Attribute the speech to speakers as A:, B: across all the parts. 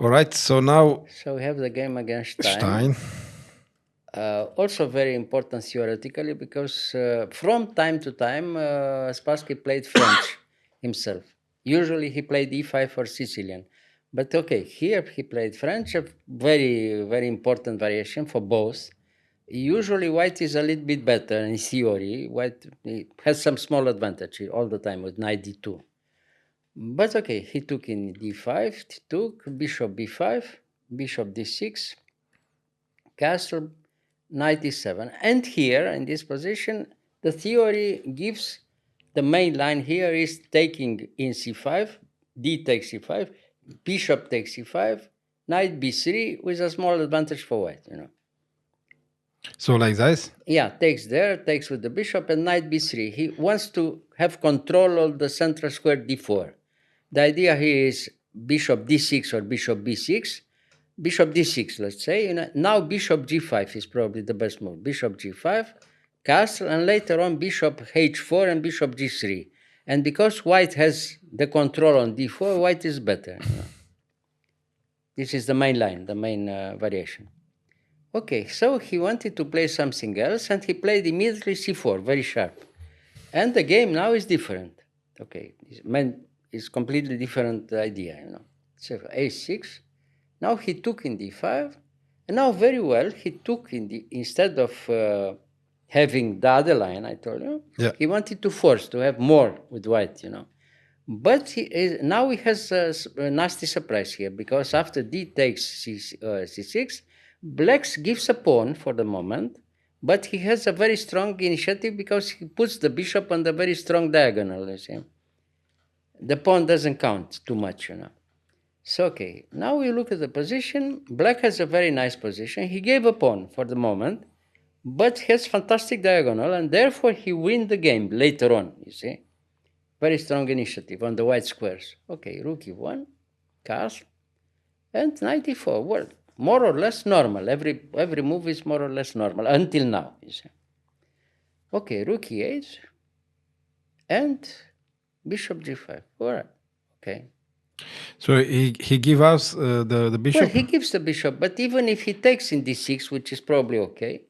A: All right, so now
B: So we have the game against Stein.
A: Stein.
B: Also very important theoretically because from time to time Spassky played French himself. Usually he played E5 or Sicilian. But okay, here he played French, a very, very important variation for both. Usually white is a little bit better in theory. White has some small advantage all the time with knight d2. But okay, he took in d5, he took bishop b5, bishop d6, castle, knight e7. And here, in this position, the theory gives the main line here is taking in c5, d takes c5, bishop takes c5, knight b3 with a small advantage for white,
A: So like this?
B: Yeah, takes there, takes with the bishop, and knight b3. He wants to have control of the central square d4. The idea here is bishop d6 or bishop b6. Bishop d6, let's say. Now bishop g5 is probably the best move. Bishop g5, castle, and later on bishop h4 and bishop g3. And because white has the control on d4, white is better. This is the main line, the main variation. Okay, so he wanted to play something else, and he played immediately c4, very sharp. And the game now is different. Okay, it's completely different idea, So a6. Now he took in d5, and now very well he took instead of having the other line I told you, he wanted to force to have more with white, But now he has a nasty surprise here because after d takes c6, black gives a pawn for the moment, but he has a very strong initiative because he puts the bishop on the very strong diagonal. You see, the pawn doesn't count too much, So, okay, now we look at the position. Black has a very nice position. He gave a pawn for the moment, but has fantastic diagonal, and therefore he wins the game later on, you see. Very strong initiative on the white squares. Okay, rook e1, castle, and knight e4. Well, more or less normal. Every move is more or less normal until now, you see. Okay, rook e8, and bishop g5. All right, okay.
A: So he gives us the bishop?
B: Well, he gives the bishop, but even if he takes in d6, which is probably okay,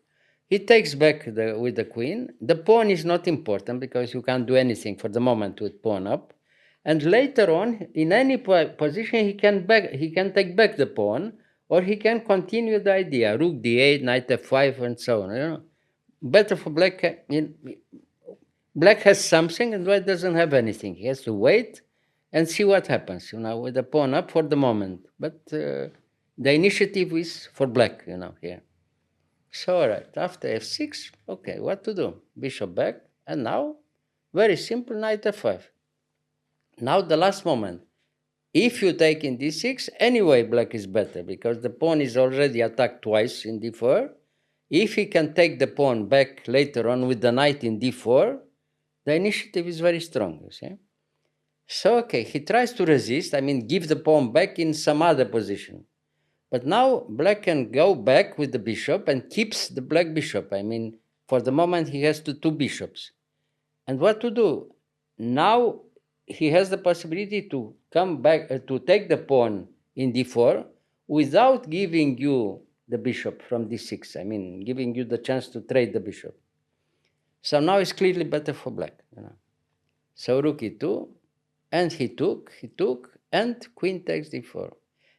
B: he takes back with the queen. The pawn is not important because you can't do anything for the moment with pawn up. And later on, in any position, he can take back the pawn, or he can continue the idea, rook d8, knight f5, and so on. Better for black. Black has something, and white doesn't have anything. He has to wait and see what happens, with the pawn up for the moment. But the initiative is for black, here. So, all right, after f6, okay, what to do? Bishop back, and now, very simple, knight f5. Now the last moment. If you take in d6, anyway, black is better, because the pawn is already attacked twice in d4. If he can take the pawn back later on with the knight in d4, the initiative is very strong, you see. So, okay, he tries to resist, give the pawn back in some other position. But now black can go back with the bishop and keeps the black bishop. For the moment, he has two bishops. And what to do? Now he has the possibility to come back, to take the pawn in d4 without giving you the bishop from d6. Giving you the chance to trade the bishop. So now it's clearly better for black. So rook e2, and he took, and queen takes d4.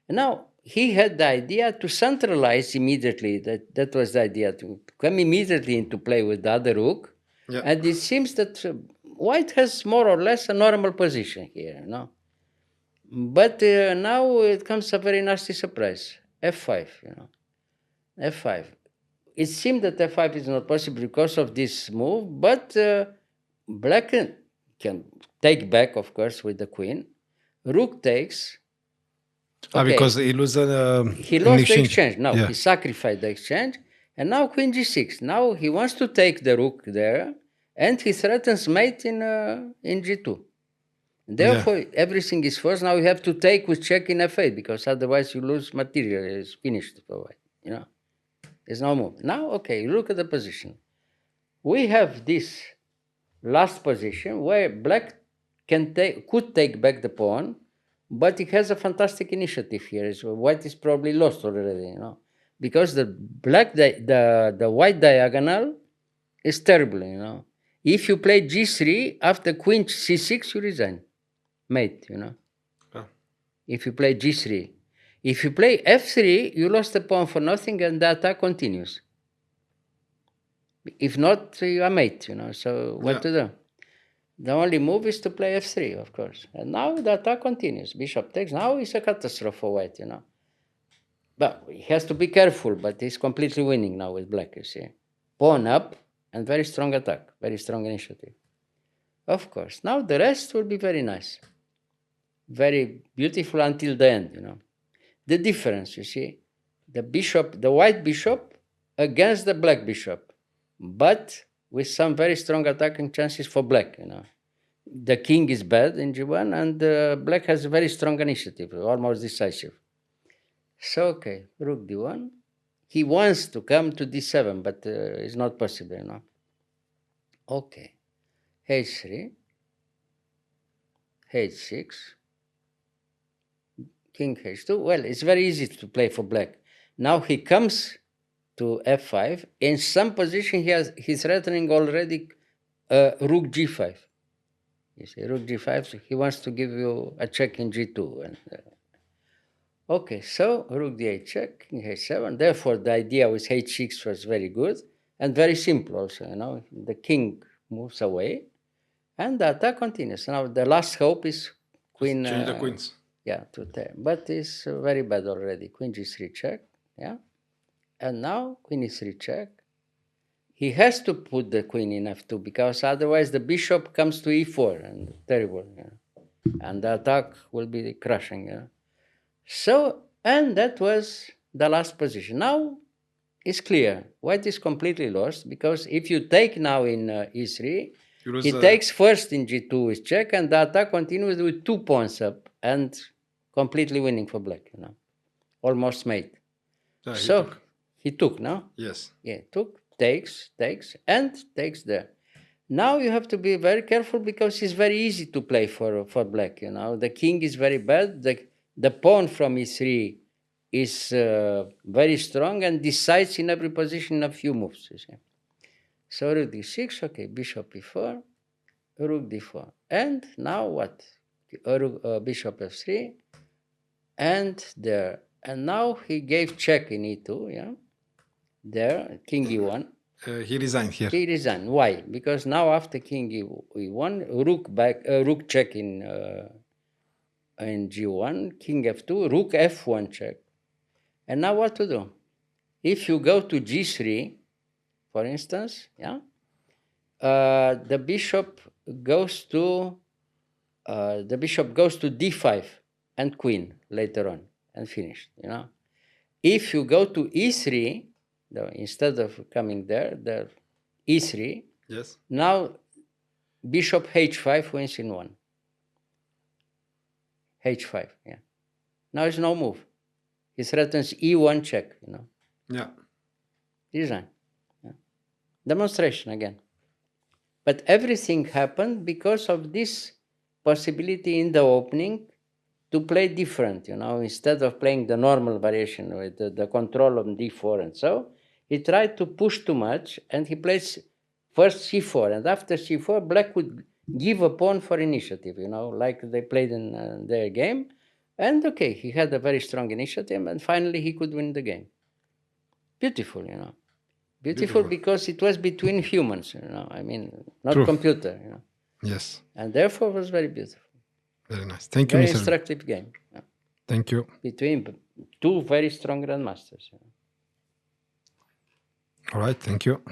B: And now he had the idea to centralize immediately. That was the idea, to come immediately into play with the other rook. Yeah. And it seems that white has more or less a normal position here, But now it comes a very nasty surprise. f5, f5. It seemed that f5 is not possible because of this move, but black can take back, of course, with the queen. Rook takes.
A: Okay. Because he lost
B: the exchange. No, he sacrificed the exchange, and now queen g6. Now he wants to take the rook there, and he threatens mate in g2. Therefore, everything is forced. Now you have to take with check in f8, because otherwise you lose material. It's finished for white. There's no move. Now, okay, look at the position. We have this last position where black could take back the pawn, but it has a fantastic initiative here. So white is probably lost already, because the the white diagonal is terrible. If you play g3 after queen c6, you resign, mate.
A: Ah.
B: If you play g3, if you play f3, you lost the pawn for nothing, and the attack continues. If not, you are mate. So what to do? The only move is to play f3, of course. And now the attack continues. Bishop takes. Now it's a catastrophe for white, But he has to be careful, but he's completely winning now with black, you see. Pawn up, and very strong attack, very strong initiative. Of course. Now the rest will be very nice. Very beautiful until the end, The difference, you see, the white bishop against the black bishop, but with some very strong attacking chances for black, The king is bad in g1, and black has a very strong initiative, almost decisive. So, okay, rook d1. He wants to come to d7, but it's not possible, Okay, h3, h6, king h2. Well, it's very easy to play for black. Now he comes to f5. In some position, he's threatening already rook g5. You see, rook g5, so he wants to give you a check in g2. And, okay, so rook d8 check, king h7. Therefore, the idea with h6 was very good and very simple also, The king moves away and the attack continues. Now, the last hope is queen...
A: Change the queens.
B: Yeah, to 10. But it's very bad already. Queen g3 check, yeah? And now queen e3 check. He has to put the queen in f2 because otherwise the bishop comes to e4 and terrible, and the attack will be crushing. So, and that was the last position. Now it's clear. White is completely lost because if you take now in e3, he takes first in g2 with check, and the attack continues with 2 pawns up and completely winning for black, almost mate. So he took, no?
A: Yes.
B: Yeah, took, takes, and takes there. Now you have to be very careful because it's very easy to play for black, The king is very bad. The pawn from e3 is very strong and decides in every position a few moves, you see. So rook d6, okay, bishop e4, rook d4. And now what? Bishop f3, and there. And now he gave check in e2, yeah? There, king e1.
A: He resigned here.
B: He resigned. Why? Because now after king e1, rook check in g1, king f2, rook f1 check. And now what to do? If you go to g3, for instance, yeah, the bishop goes to d5 and queen later on and finished. If you go to e3, instead of coming there, the e3.
A: Yes.
B: Now bishop h5 wins in 1. h5, yeah. Now it's no move. He threatens e1 check,
A: Yeah.
B: Design. Yeah. Demonstration again. But everything happened because of this possibility in the opening to play different, instead of playing the normal variation with the control on d4 and so, he tried to push too much and he plays first c4, and after c4, black would give a pawn for initiative, like they played in their game. And okay, he had a very strong initiative, and finally he could win the game. Beautiful, Beautiful because it was between humans, I mean, not
A: True.
B: computer,
A: Yes.
B: And therefore it was very beautiful.
A: Very nice. Thank you,
B: very
A: Mr.
B: instructive game. Yeah.
A: Thank you.
B: Between two very strong grandmasters.
A: All right. Thank you.